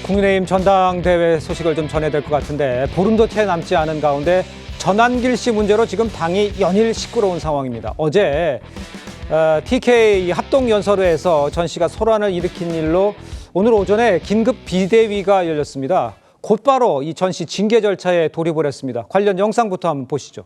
국민의힘 전당대회 소식을 좀 전해야 될 것 같은데 보름도 채 남지 않은 가운데 전환길 씨 문제로 지금 당이 연일 시끄러운 상황입니다. 어제 TK 합동연설회에서 전 씨가 소란을 일으킨 일로 오늘 오전에 긴급 비대위가 열렸습니다. 곧바로 이 전 씨 징계 절차에 돌입을 했습니다. 관련 영상부터 한번 보시죠.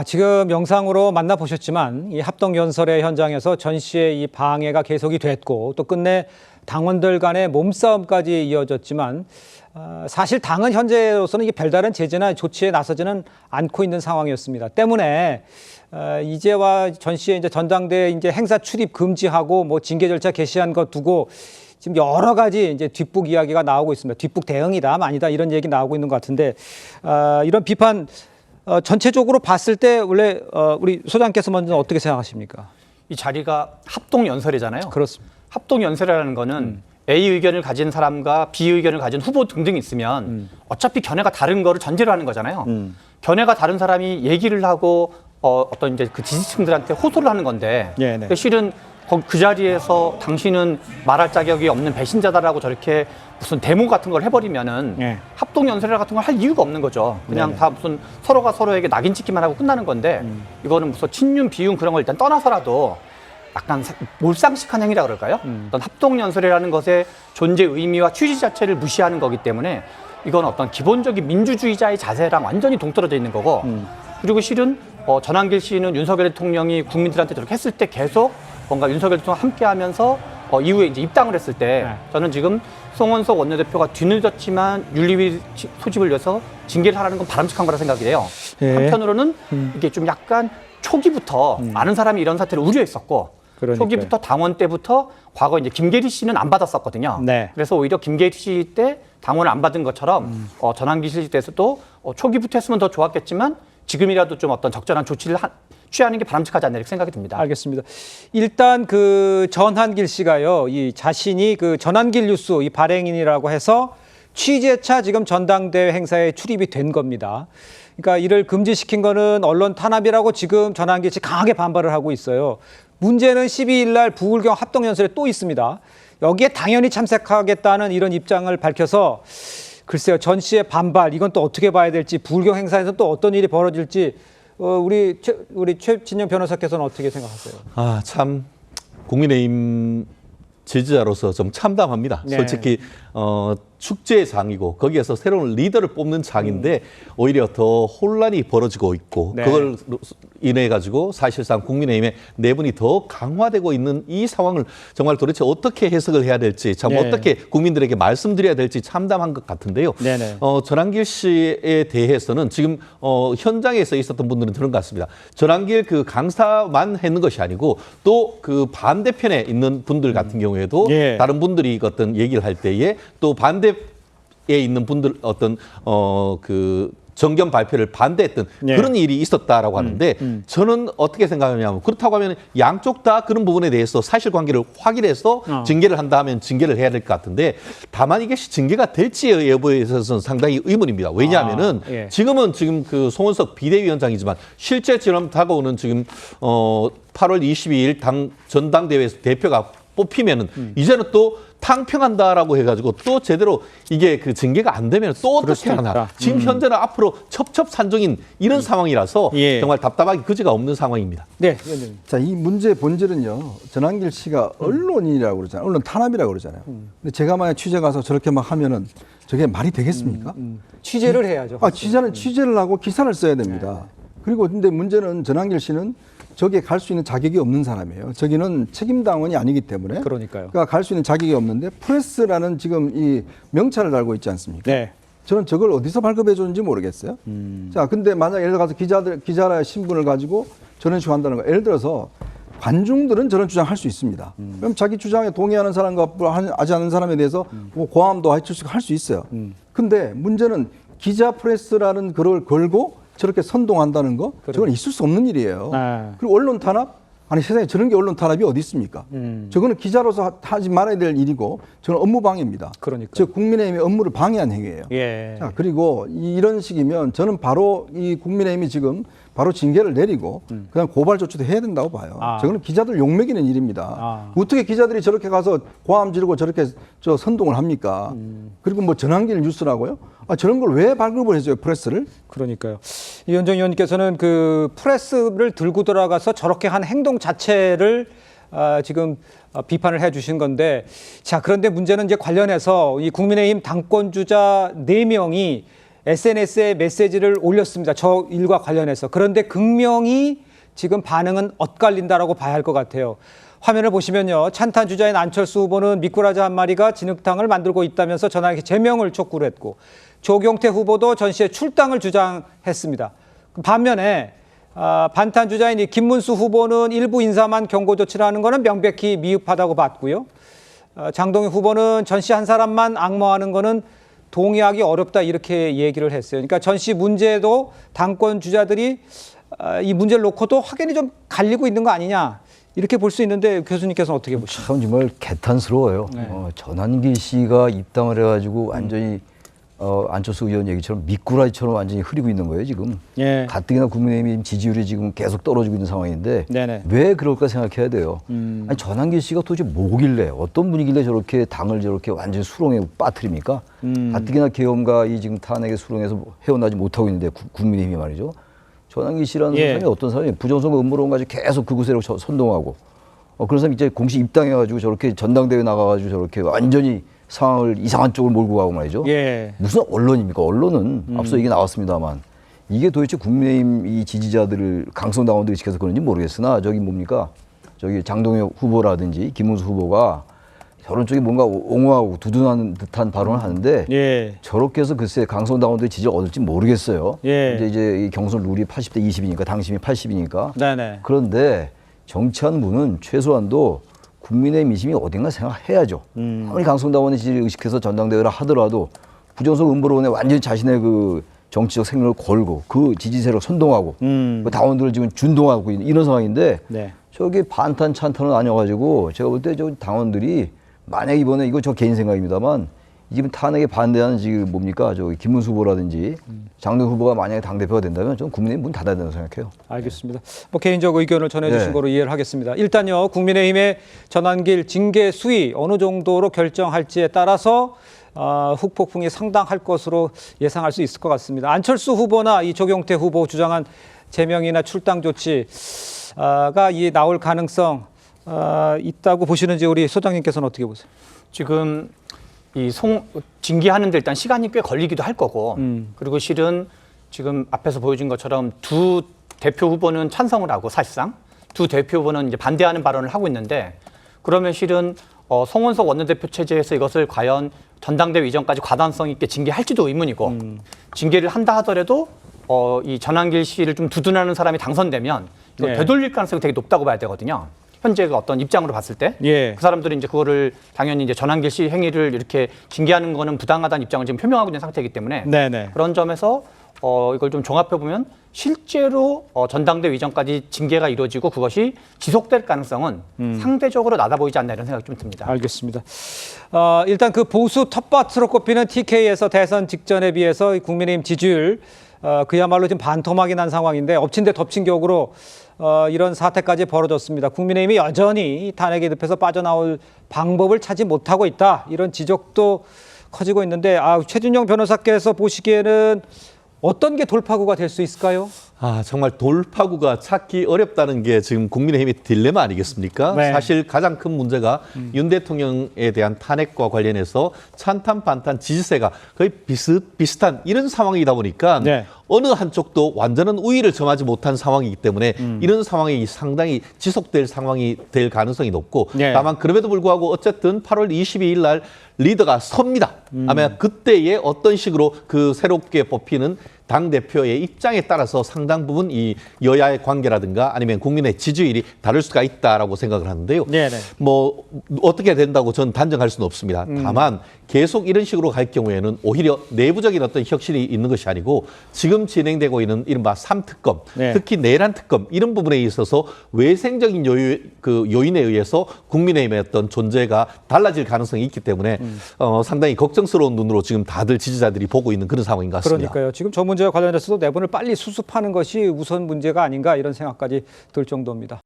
지금 영상으로 만나보셨지만 이 합동연설회 현장에서 전 씨의 이 방해가 계속이 됐고 또 끝내 당원들 간의 몸싸움까지 이어졌지만 사실 당은 현재로서는 이게 별다른 제재나 조치에 나서지는 않고 있는 상황이었습니다. 때문에 이제와 전 씨의 이제 전당대회 이제 행사 출입 금지하고 뭐 징계 절차 개시한 것 두고 지금 여러 가지 이제 뒷북 이야기가 나오고 있습니다. 뒷북 대응이다, 아니다 이런 얘기 나오고 있는 것 같은데 이런 비판 전체적으로 봤을 때 원래 우리 소장께서 먼저 어떻게 생각하십니까? 이 자리가 합동연설이잖아요. 그렇습니다. 합동연설이라는 거는 A 의견을 가진 사람과 B 의견을 가진 후보 등등이 있으면 어차피 견해가 다른 거를 전제로 하는 거잖아요. 견해가 다른 사람이 얘기를 하고 어떤 이제 그 지지층들한테 호소를 하는 건데 네네. 실은 그 자리에서 당신은 말할 자격이 없는 배신자다라고 저렇게 무슨 데모 같은 걸 해버리면은 합동연설회 같은 걸 할 이유가 없는 거죠. 그냥 네네. 다 무슨 서로가 서로에게 낙인 찍기만 하고 끝나는 건데 이거는 무슨 친윤 비윤 그런 걸 일단 떠나서라도 약간 몰상식한 행위라 그럴까요? 어떤 합동연설이라는 것의 존재 의미와 취지 자체를 무시하는 거기 때문에 이건 어떤 기본적인 민주주의자의 자세랑 완전히 동떨어져 있는 거고 그리고 실은 전환길 씨는 윤석열 대통령이 국민들한테 저렇게 했을 때 계속 뭔가 윤석열 대통령 함께 하면서 이후에 이제 입당을 했을 때 저는 지금 송원석 원내대표가 뒤늦었지만 윤리위 소집을 위해서 징계를 하라는 건 바람직한 거라 생각이 돼요. 한편으로는 이게 좀 약간 초기부터 많은 사람이 이런 사태를 우려했었고 그러니까요. 초기부터 당원 때부터 과거 이제 김계리 씨는 안 받았었거든요. 네. 그래서 오히려 김계리 씨 때 당원을 안 받은 것처럼 전환길 씨 때에서도 초기부터 했으면 더 좋았겠지만 지금이라도 좀 어떤 적절한 조치를 취하는 게 바람직하지 않나 이렇게 생각이 듭니다. 알겠습니다. 일단 그 전환길 씨가요, 이 자신이 그 전환길 뉴스 이 발행인이라고 해서 취재차 지금 전당대회 행사에 출입이 된 겁니다. 그러니까 이를 금지시킨 거는 언론 탄압이라고 지금 전환길 씨 강하게 반발을 하고 있어요. 문제는 12일 날 부울경 합동연설에 또 있습니다. 여기에 당연히 참석하겠다는 이런 입장을 밝혀서 글쎄요, 전 씨의 반발 이건 또 어떻게 봐야 될지 부울경 행사에서 또 어떤 일이 벌어질지 우리 최진영 변호사께서는 어떻게 생각하세요? 참 국민의힘 지지자로서 좀 참담합니다. 네. 솔직히 축제의 장이고 거기에서 새로운 리더를 뽑는 장인데 오히려 더 혼란이 벌어지고 있고 네. 그걸 인해 가지고 사실상 국민의힘의 내분이 더 강화되고 있는 이 상황을 정말 도대체 어떻게 해석을 해야 될지 참 네. 어떻게 국민들에게 말씀드려야 될지 참담한 것 같은데요. 네네. 전환길 씨에 대해서는 지금 현장에서 있었던 분들은 그런 것 같습니다. 전환길 그 강사만 했는 것이 아니고 또 그 반대편에 있는 분들 같은 경우에도 예. 다른 분들이 어떤 얘기를 할 때에 또 반대에 있는 분들 어떤 그 정견 발표를 반대했던 예. 그런 일이 있었다라고 하는데 저는 어떻게 생각하냐면 그렇다고 하면 양쪽 다 그런 부분에 대해서 사실관계를 확인해서 징계를 한다면 징계를 해야 될 것 같은데 다만 이게 징계가 될지 여부에 있어서는 상당히 의문입니다. 왜냐하면은 예. 지금은 그 송원석 비대위원장이지만 실제 지금 다가오는 지금 8월 22일 전당대회에서 대표가 뽑히면은 이제는 또 탕평한다라고 해가지고 또 제대로 이게 그 징계가 안 되면 또 어떻게 하나. 지금 현재는 앞으로 첩첩산중인 이런 상황이라서 예. 정말 답답하기 그지가 없는 상황입니다. 네, 위원장님. 자, 이 문제의 본질은요. 전환길 씨가 언론인이라고 그러잖아요. 언론 탄압이라고 그러잖아요. 근데 제가 만약 취재 가서 저렇게 막 하면은 저게 말이 되겠습니까? 취재를 해야죠. 취재를 하고 기사를 써야 됩니다. 그리고 근데 문제는 전환길 씨는 저기에 갈 수 있는 자격이 없는 사람이에요. 저기는 책임당원이 아니기 때문에. 그러니까요. 그러니까 갈 수 있는 자격이 없는데 프레스라는 지금 이 명찰을 달고 있지 않습니까? 네. 저는 저걸 어디서 발급해 줬는지 모르겠어요. 자, 근데 만약 예를 들어서 기자의 신분을 가지고 저런 식으로 한다는 거. 예를 들어서 관중들은 저런 주장할 수 있습니다. 그럼 자기 주장에 동의하는 사람과 하지 않는 사람에 대해서 뭐 고함도 할 수 있어요. 근데 문제는 기자 프레스라는 그걸 걸고 저렇게 선동한다는 거 저건 있을 수 없는 일이에요. 네. 그리고 언론 탄압? 아니 세상에 저런 게 언론 탄압이 어디 있습니까? 저거는 기자로서 하지 말아야 될 일이고 저는 업무 방해입니다. 그러니까요. 즉 국민의힘의 업무를 방해한 행위예요. 예. 자, 그리고 이런 식이면 저는 바로 이 국민의힘이 지금 바로 징계를 내리고 그냥 고발 조치도 해야 된다고 봐요. 아. 저거는 기자들 욕먹이는 일입니다. 아. 어떻게 기자들이 저렇게 가서 고함 지르고 저렇게 저 선동을 합니까? 그리고 뭐 전환길 뉴스라고요? 아, 저런 걸 왜 발급을 해줘요, 프레스를? 그러니까요. 이현정 의원님께서는 그 프레스를 들고 들어가서 저렇게 한 행동 자체를 지금 비판을 해주신 건데, 자, 그런데 문제는 이제 관련해서 이 국민의힘 당권 주자 4명이 SNS에 메시지를 올렸습니다. 저 일과 관련해서. 그런데 극명히 지금 반응은 엇갈린다라고 봐야 할 것 같아요. 화면을 보시면요. 찬탄 주자인 안철수 후보는 미꾸라지 한 마리가 진흙탕을 만들고 있다면서 전화기 제명을 촉구를 했고, 조경태 후보도 전 씨의 출당을 주장했습니다. 반면에 반탄 주자인 이 김문수 후보는 일부 인사만 경고 조치를 하는 것은 명백히 미흡하다고 봤고요. 장동희 후보는 전 씨 한 사람만 악마하는 것은 동의하기 어렵다 이렇게 얘기를 했어요. 그러니까 전 씨 문제도 당권 주자들이 이 문제를 놓고도 확연히 좀 갈리고 있는 거 아니냐 이렇게 볼 수 있는데 교수님께서는 어떻게 보십니까? 참 정말 개탄스러워요. 네. 전환기 씨가 입당을 해가지고 완전히 안철수 의원 얘기처럼 미꾸라지처럼 완전히 흐리고 있는 거예요 지금. 예. 가뜩이나 국민의힘 지지율이 지금 계속 떨어지고 있는 상황인데 네네. 왜 그럴까 생각해야 돼요. 아니, 전환기 씨가 도대체 뭐길래 어떤 분이길래 저렇게 당을 저렇게 완전히 수렁에 빠뜨립니까? 가뜩이나 계엄과 이 지금 탄핵의 수렁에서 헤어나지 못하고 있는데 국민의힘이 말이죠. 전환기 씨라는 예. 사람이 어떤 사람이 부정선거 음모론 가지고 계속 그곳으로 선동하고 그런 사람이 이제 공식 입당해가지고 저렇게 전당대회 나가가지고 저렇게 완전히 상황을 이상한 쪽으로 몰고 가고 말이죠. 예. 무슨 언론입니까? 언론은 앞서 얘기 나왔습니다만 이게 도대체 국민의힘 이 지지자들을 강성당원들이 지켜서 그런지 모르겠으나 저기 뭡니까? 저기 장동혁 후보라든지 김문수 후보가 저런 쪽에 뭔가 옹호하고 두둔하는 듯한 발언을 하는데 예. 저렇게 해서 글쎄 강성당원들이 지지를 얻을지 모르겠어요. 예. 이제 이 경선 룰이 80대 20이니까 당심이 80이니까. 네네. 그런데 정치하는 분은 최소한도 국민의 민심이 어딘가 생각해야죠. 아무리 강성당원의 지지를 의식해서 전당대회를 하더라도 부정선거 음모론에 완전히 자신의 그 정치적 생명을 걸고 그 지지 세력 선동하고 그 당원들을 지금 준동하고 있는 이런 상황인데 네. 저게 반탄 찬탄은 아니어가지고 제가 볼 때 저 당원들이 만약 이번에 이거 저 개인 생각입니다만 지금 탄핵에 반대하는 지금 뭡니까 저 김문수 후보라든지 장동 후보가 만약에 당 대표가 된다면 저는 국민의힘 문 닫아야 된다고 생각해요. 알겠습니다. 뭐 개인적 의견을 전해주신 네. 거로 이해를 하겠습니다. 일단요, 국민의힘의 전환길 징계 수위 어느 정도로 결정할지에 따라서 후폭풍이 상당할 것으로 예상할 수 있을 것 같습니다. 안철수 후보나 이 조경태 후보 주장한 제명이나 출당 조치가 이 나올 가능성 있다고 보시는지 우리 소장님께서는 어떻게 보세요? 지금 징계하는데 일단 시간이 꽤 걸리기도 할 거고 그리고 실은 지금 앞에서 보여준 것처럼 두 대표 후보는 찬성을 하고 사실상 두 대표 후보는 이제 반대하는 발언을 하고 있는데 그러면 실은 송원석 원내대표 체제에서 이것을 과연 전당대회 이전까지 과단성 있게 징계할지도 의문이고 징계를 한다 하더라도 이 전환길 씨를 좀 두둔하는 사람이 당선되면 이거 네. 되돌릴 가능성이 되게 높다고 봐야 되거든요. 현재 그 어떤 입장으로 봤을 때 예. 그 사람들은 이제 그거를 당연히 이제 전환길 씨 행위를 이렇게 징계하는 거는 부당하다는 입장을 지금 표명하고 있는 상태이기 때문에 네네. 그런 점에서 이걸 좀 종합해 보면 실제로 전당대회 이전까지 징계가 이루어지고 그것이 지속될 가능성은 상대적으로 낮아 보이지 않나 이런 생각이 좀 듭니다. 알겠습니다. 일단 그 보수 텃밭으로 꼽히는 TK에서 대선 직전에 비해서 국민의힘 지지율 그야말로 지금 반토막이 난 상황인데 엎친 데 덮친 격으로 이런 사태까지 벌어졌습니다. 국민의힘이 여전히 탄핵에 늪에서 빠져나올 방법을 찾지 못하고 있다. 이런 지적도 커지고 있는데 최준영 변호사께서 보시기에는 어떤 게 돌파구가 될 수 있을까요? 정말 돌파구가 찾기 어렵다는 게 지금 국민의힘의 딜레마 아니겠습니까? 네. 사실 가장 큰 문제가 윤 대통령에 대한 탄핵과 관련해서 찬탄 반탄 지지세가 거의 비슷한 이런 상황이다 보니까 네. 어느 한쪽도 완전한 우위를 점하지 못한 상황이기 때문에 이런 상황이 상당히 지속될 상황이 될 가능성이 높고 네. 다만 그럼에도 불구하고 어쨌든 8월 22일 날 리더가 섭니다. 아마 그때에 어떤 식으로 그 새롭게 뽑히는 당 대표의 입장에 따라서 상당 부분 이 여야의 관계라든가 아니면 국민의 지지율이 다를 수가 있다라고 생각을 하는데요. 네네. 뭐 어떻게 된다고 저는 단정할 수는 없습니다. 다만 계속 이런 식으로 갈 경우에는 오히려 내부적인 어떤 혁신이 있는 것이 아니고 지금 진행되고 있는 이른바 3특검, 네. 특히 내란 특검 이런 부분에 있어서 외생적인 요인에 의해서 국민의힘의 어떤 존재가 달라질 가능성이 있기 때문에 상당히 걱정스러운 눈으로 지금 다들 지지자들이 보고 있는 그런 상황인 것 같습니다. 그러니까요. 지금 저 문제와 관련해서도 내분을 빨리 수습하는 것이 우선 문제가 아닌가 이런 생각까지 들 정도입니다.